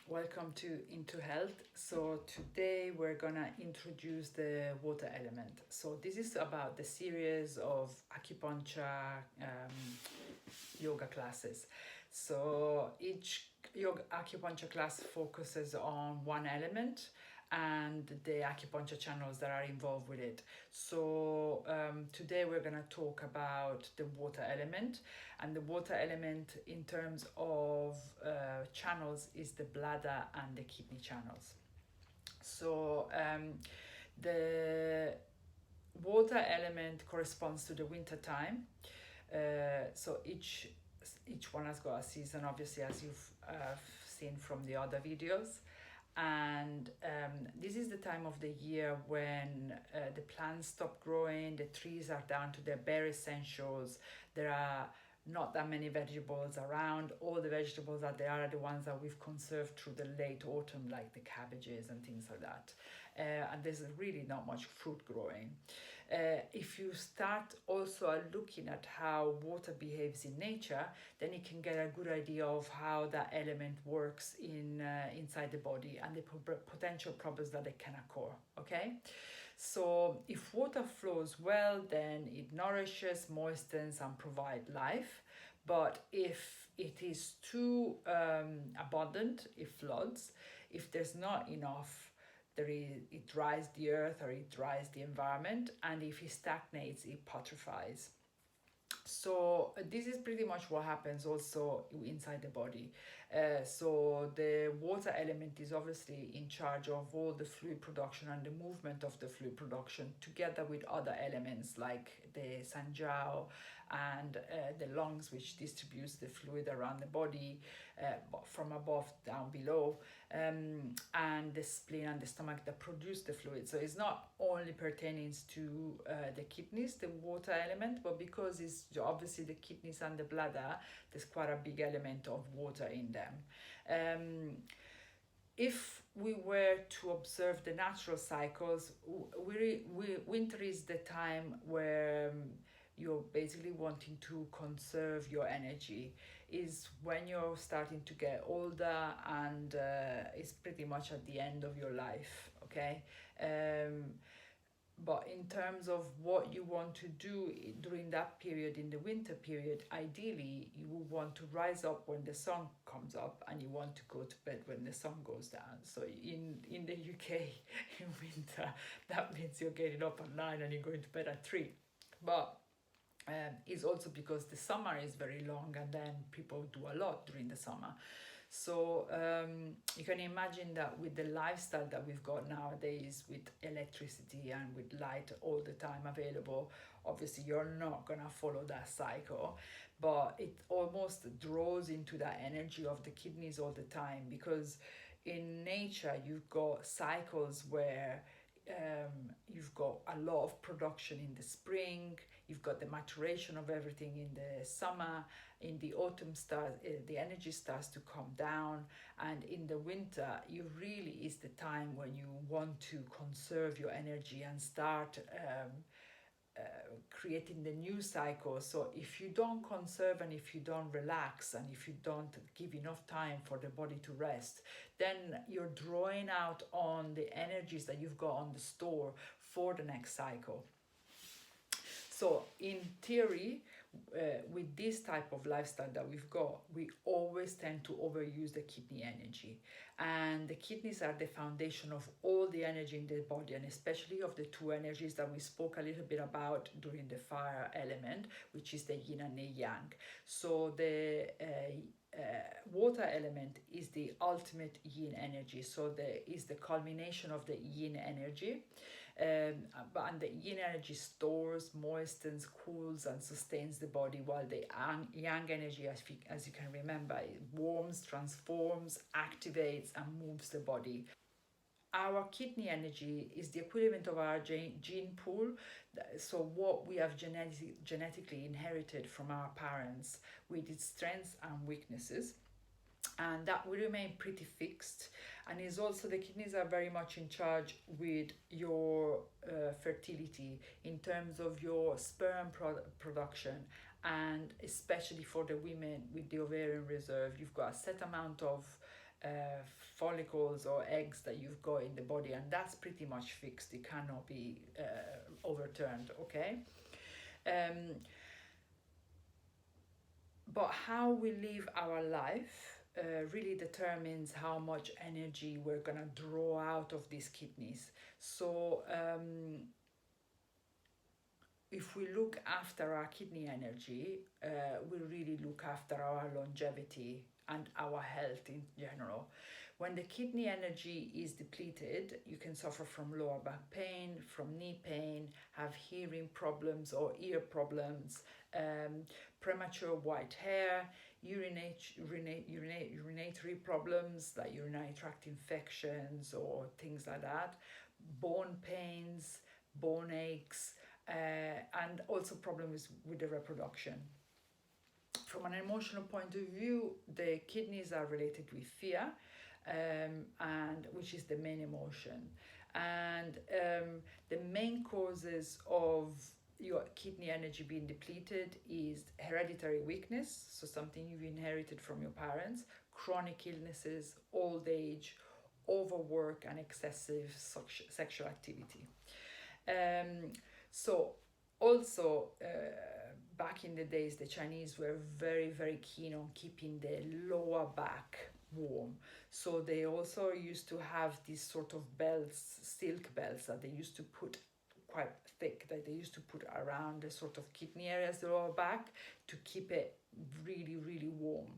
Welcome to Into Health. So today we're gonna introduce the water element. So this is about the series of acupuncture yoga classes. So each yoga acupuncture class focuses on one element and the acupuncture channels that are involved with it. So today we're going to talk about the water element, and the water element in terms of channels is the bladder and the kidney channels. So the water element corresponds to the winter time. So each one has got a season, obviously, as you've seen from the other videos. And this is the time of the year when the plants stop growing, the trees are down to their bare essentials, there are not that many vegetables around. All the vegetables that there are the ones that we've conserved through the late autumn, like the cabbages and things like that. And there's really not much fruit growing. If you start also looking at how water behaves in nature, then you can get a good idea of how that element works inside the body and the potential problems that it can occur. Okay, so if water flows well, then it nourishes, moistens, and provides life. But if it is too abundant, it floods. If there's not enough, it dries the earth or it dries the environment, and if it stagnates, it putrefies. So this is pretty much what happens also inside the body. So the water element is obviously in charge of all the fluid production and the movement of the fluid production, together with other elements like the sanjiao and the lungs, which distributes the fluid around the body from above down below, and the spleen and the stomach that produce the fluid. So it's not only pertaining to the kidneys, the water element, but because it's obviously the kidneys and the bladder, there's quite a big element of water in them. If we were to observe the natural cycles, winter is the time where you're basically wanting to conserve your energy. Is when you're starting to get older, and it's pretty much at the end of your life. Okay. But in terms of what you want to do during that period, in the winter period, ideally you will want to rise up when the sun comes up, and you want to go to bed when the sun goes down. So in the UK, in winter, that means you're getting up at 9 and you're going to bed at 3. But it's also because the summer is very long, and then people do a lot during the summer. So you can imagine that with the lifestyle that we've got nowadays, with electricity and with light all the time available, obviously you're not gonna follow that cycle, but it almost draws into that energy of the kidneys all the time, because in nature you've got cycles where you've got a lot of production in the spring, you've got the maturation of everything in the summer, in the autumn the energy starts to come down, and in the winter you really is the time when you want to conserve your energy and start creating the new cycle. So if you don't conserve, and if you don't relax, and if you don't give enough time for the body to rest, then you're drawing out on the energies that you've got on the store for the next cycle. So in theory, with this type of lifestyle that we've got, we always tend to overuse the kidney energy. And the kidneys are the foundation of all the energy in the body, and especially of the two energies that we spoke a little bit about during the fire element, which is the yin and the yang. So the water element is the ultimate yin energy. So is the culmination of the yin energy. And the yin energy stores, moistens, cools, and sustains the body, while the yang energy, as you can remember, it warms, transforms, activates, and moves the body. Our kidney energy is the equivalent of our gene pool, so what we have genetically inherited from our parents, with its strengths and weaknesses, and that will remain pretty fixed. And is also, the kidneys are very much in charge with your fertility, in terms of your sperm production, and especially for the women with the ovarian reserve, you've got a set amount of follicles or eggs that you've got in the body, and that's pretty much fixed. It cannot be overturned, okay? But how we live our life really determines how much energy we're gonna draw out of these kidneys. So if we look after our kidney energy, we really look after our longevity and our health in general. When the kidney energy is depleted, you can suffer from lower back pain, from knee pain, have hearing problems or ear problems, premature white hair, urinatory problems like urinary tract infections or things like that, bone pains, bone aches, and also problems with the reproduction. From an emotional point of view, the kidneys are related with fear, and which is the main emotion. And the main causes of your kidney energy being depleted is hereditary weakness, so something you've inherited from your parents, chronic illnesses, old age, overwork, and excessive sexual activity. So also back in the days, the Chinese were very, very keen on keeping the lower back warm. So they also used to have these sort of belts, silk belts, that they used to put quite thick, that they used to put around the sort of kidney areas, the lower back, to keep it really, really warm.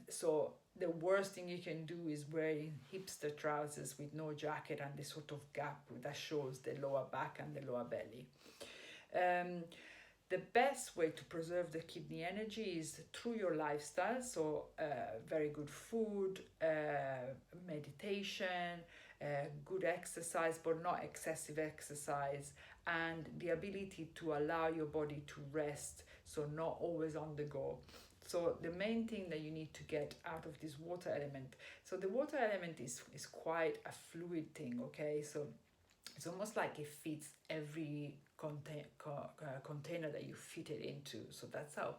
So the worst thing you can do is wearing hipster trousers with no jacket and this sort of gap that shows the lower back and the lower belly. The best way to preserve the kidney energy is through your lifestyle. So very good food, meditation, good exercise, but not excessive exercise, and the ability to allow your body to rest, so not always on the go. So the main thing that you need to get out of this water element, so the water element is quite a fluid thing, okay? So it's almost like it fits every container that you fit it into. So that's how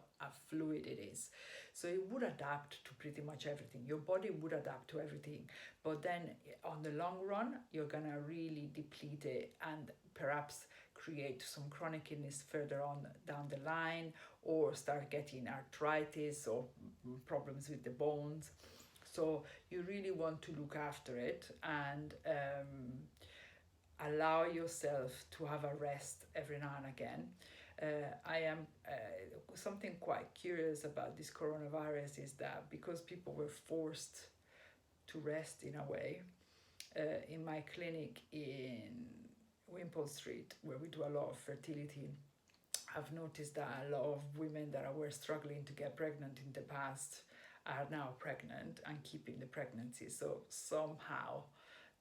fluid it is. So it would adapt to pretty much everything. Your body would adapt to everything. But then on the long run, you're gonna really deplete it and perhaps create some chronic illness further on down the line, or start getting arthritis or problems with the bones. So you really want to look after it and allow yourself to have a rest every now and again. I am something quite curious about this coronavirus is that because people were forced to rest in a way, in my clinic in Wimpole Street, where we do a lot of fertility, I've noticed that a lot of women that were struggling to get pregnant in the past are now pregnant and keeping the pregnancy. So somehow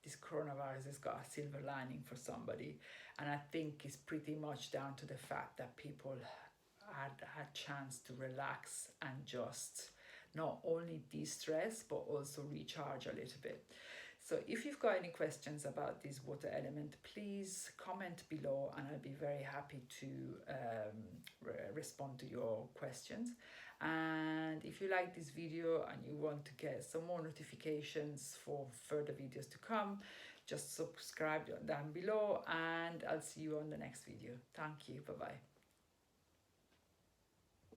this coronavirus has got a silver lining for somebody, and I think it's pretty much down to the fact that people had chance to relax and just not only de-stress but also recharge a little bit. So if you've got any questions about this water element, please comment below and I'll be very happy to respond to your questions. And if you like this video and you want to get some more notifications for further videos to come, just subscribe down below and I'll see you on the next video. Thank you. Bye-bye.